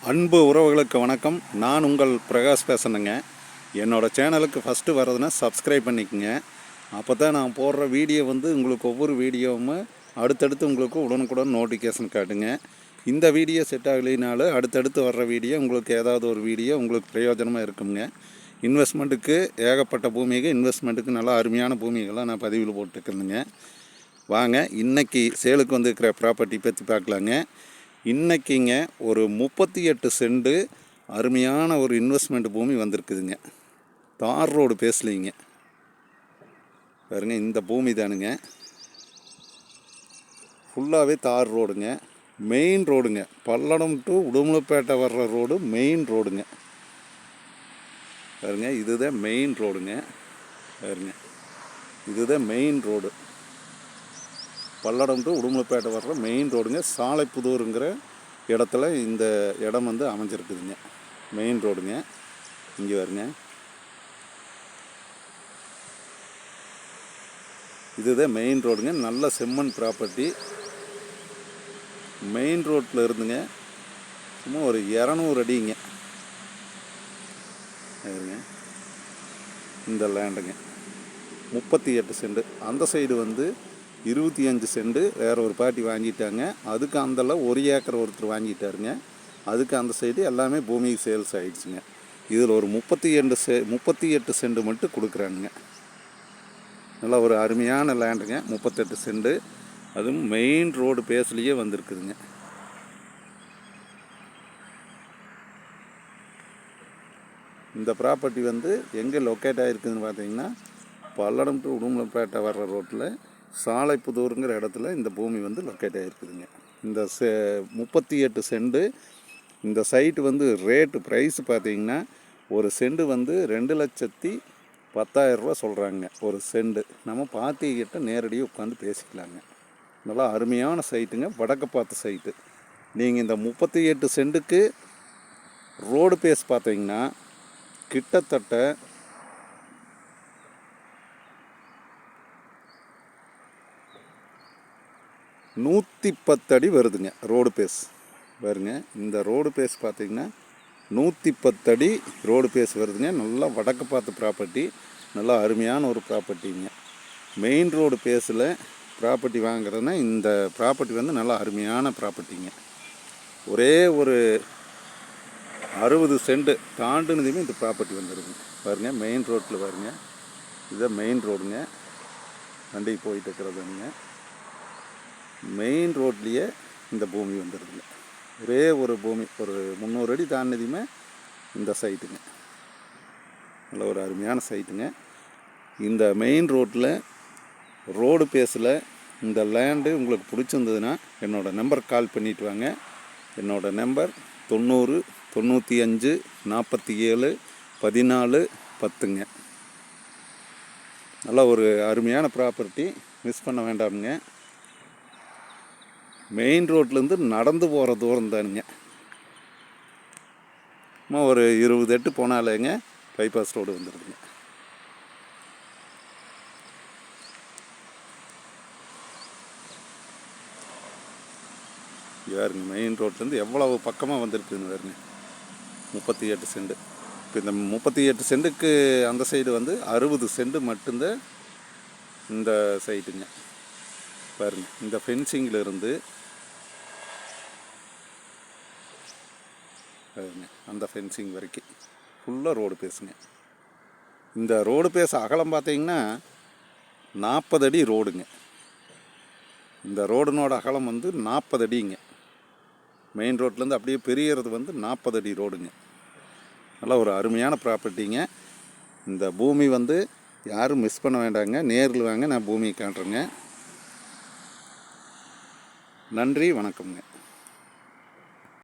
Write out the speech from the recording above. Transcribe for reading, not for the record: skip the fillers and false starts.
அன்பு உறவுகளுக்கு வணக்கம். நான் உங்கள் பிரகாஷ் பேசுகிறேங்க. என்னோடய சேனலுக்கு ஃபஸ்ட்டு வர்றதுன்னா சப்ஸ்கிரைப் பண்ணிக்கோங்க. அப்போ தான் நான் போடுற வீடியோ உங்களுக்கு ஒவ்வொரு வீடியோவும் அடுத்தடுத்து உங்களுக்கு உடனுக்குடன் நோட்டிஃபிகேஷன் காட்டுங்க. இந்த வீடியோ செட் ஆகலைனாலும் அடுத்தடுத்து வர்ற வீடியோ உங்களுக்கு ஏதாவது ஒரு வீடியோ உங்களுக்கு பிரயோஜனமாக இருக்குங்க. இன்வெஸ்ட்மெண்ட்டுக்கு ஏகப்பட்ட பூமிக்கு இன்வெஸ்ட்மெண்ட்டுக்கு நல்லா அருமையான பூமிகள்லாம் நான் பதிவில் போட்டுருக்கேனுங்க. வாங்க இன்றைக்கி சேலுக்கு வந்துருக்கிற ப்ராப்பர்ட்டி பற்றி பார்க்கலாங்க. இன்றைக்கிங்க ஒரு 38 சென்ட் அருமையான ஒரு இன்வெஸ்ட்மெண்ட் பூமி வந்திருக்குதுங்க. தார் ரோடு பேசலிங்க பாருங்க. இந்த பூமி தானுங்க, ஃபுல்லாகவே தார் ரோடுங்க. மெயின் ரோடுங்க, பல்லடம் டு உடுமலைப்பேட்டை வர்ற ரோடு மெயின் ரோடுங்க பாருங்க. இதுதான் மெயின் ரோடுங்க பாருங்க. இதுதான் main road, Palladam to Udumalaipettai வர்ற மெயின் ரோடுங்க. சாலைப்புதூருங்கிற இடத்துல இந்த இடம் அமைஞ்சிருக்குதுங்க. மெயின் ரோடுங்க. இங்கே வருங்க, இதுதான் மெயின் ரோடுங்க. நல்ல செம்மண் ப்ராப்பர்ட்டி. மெயின் ரோட்டில் இருந்துங்க சும்மா ஒரு 200 அடிங்க இந்த லேண்டுங்க. 38 சென்ட். அந்த சைடு 25 சென்ட் வேறு ஒரு பார்ட்டி வாங்கிட்டாங்க. அதுக்கு அந்தல 1 ஏக்கர் ஒருத்தர் வாங்கிட்டாருங்க. அதுக்கு அந்த சைடு எல்லாமே பூமி சேல்ஸ் ஆகிடுச்சுங்க. இதில் ஒரு 38 சென்ட் மட்டும் கொடுக்குறானுங்க. நல்லா ஒரு அருமையான லேண்டுங்க. 38 சென்ட், அதுவும் மெயின் ரோடு பேஸ்லேயே வந்திருக்குதுங்க. இந்த ப்ராப்பர்ட்டி எங்கே லொக்கேட் ஆகிருக்குதுன்னு பார்த்தீங்கன்னா, பல்லடம் டு உடுமலைப்பேட்டை வர்ற ரோட்டில் சாலைப்புதூருங்கிற இடத்துல இந்த பூமி லொக்கேட் ஆகிருக்குதுங்க. இந்த 38 சென்ட். இந்த சைட்டு ரேட்டு ப்ரைஸ் பார்த்திங்கன்னா ஒரு சென்ட் 2,10,10,000 ரூபா சொல்கிறாங்க ஒரு சென்ட். நம்ம பார்ட்டிக்கிட்ட நேரடியாக உட்காந்து பேசிக்கலாங்க. நல்லா அருமையான சைட்டுங்க, வடக்கு பார்த்த சைட்டு. நீங்கள் இந்த 38 சென்ட்டுக்கு ரோடு பேஸ் பார்த்தீங்கன்னா கிட்டத்தட்ட 110 அடி வருதுங்க ரோடு பேஸ் பாருங்க. இந்த ரோடு பேஸ் பார்த்திங்கன்னா 110 அடி ரோடு பேஸ் வருதுங்க. நல்லா வடக்கு பார்த்த ப்ராப்பர்ட்டி, நல்லா அருமையான ஒரு ப்ராப்பர்ட்டிங்க. மெயின் ரோடு பேஸில் ப்ராப்பர்ட்டி வாங்குறதுன்னா இந்த ப்ராப்பர்ட்டி நல்லா அருமையான ப்ராப்பர்ட்டிங்க. ஒரே ஒரு 60 சென்ட் தாண்டினதுமே இந்த ப்ராப்பர்ட்டி வந்துடுங்க பாருங்கள். மெயின் ரோட்டில் பாருங்கள், இதுதான் மெயின் ரோடுங்க. வண்டி போயிட்டு இருக்கிறதுங்க. மெயின் ரோட்லேயே இந்த பூமி வந்துடுதுங்க. ஒரே ஒரு பூமி ஒரு 300 அடி தாண்டினதுமே இந்த சைட்டுங்க. நல்ல ஒரு அருமையான சைட்டுங்க. இந்த மெயின் ரோட்டில் ரோடு பேஸில் இந்த லேண்டு உங்களுக்கு பிடிச்சிருந்ததுன்னா என்னோடய நம்பருக்கு கால் பண்ணிவிட்டு வாங்க. என்னோடய நம்பர் 90 95 47 14 10ங்க. நல்ல ஒரு அருமையான ப்ராப்பர்ட்டி, மிஸ் பண்ண வேண்டாமுங்க. மெயின் ரோட்லேருந்து நடந்து போகிற தூரம் தானுங்க. ஒரு 20 எட்டு போனாலேங்க பைபாஸ் ரோடு வந்துடுதுங்க. யாருங்க மெயின் ரோட்லேருந்து எவ்வளவு பக்கமாக வந்துருக்குதுன்னு பாருங்க. 38 சென்ட். இப்போ இந்த 38 சென்ட்டுக்கு அந்த சைடு 60 சென்ட் மட்டும்தான் இந்த சைட்டுங்க பாருங்க. இந்த ஃபென்சிங்கில் இருந்து அந்த ஃபென்சிங் வரைக்கும் ஃபுல்லாக ரோடு பேசுங்க. இந்த ரோடு பேச அகலம் பார்த்தீங்கன்னா 40 அடி ரோடுங்க. இந்த ரோடுனோட அகலம் 40 அடிங்க. மெயின் ரோட்லேருந்து அப்படியே பெரியறது 40 அடி ரோடுங்க. நல்லா ஒரு அருமையான ப்ராப்பர்ட்டிங்க. இந்த பூமி யாரும் மிஸ் பண்ண வேண்டாங்க. நேரில் வாங்க, நான் பூமியை காட்டுறேங்க. நன்றி, வணக்கம்ங்க.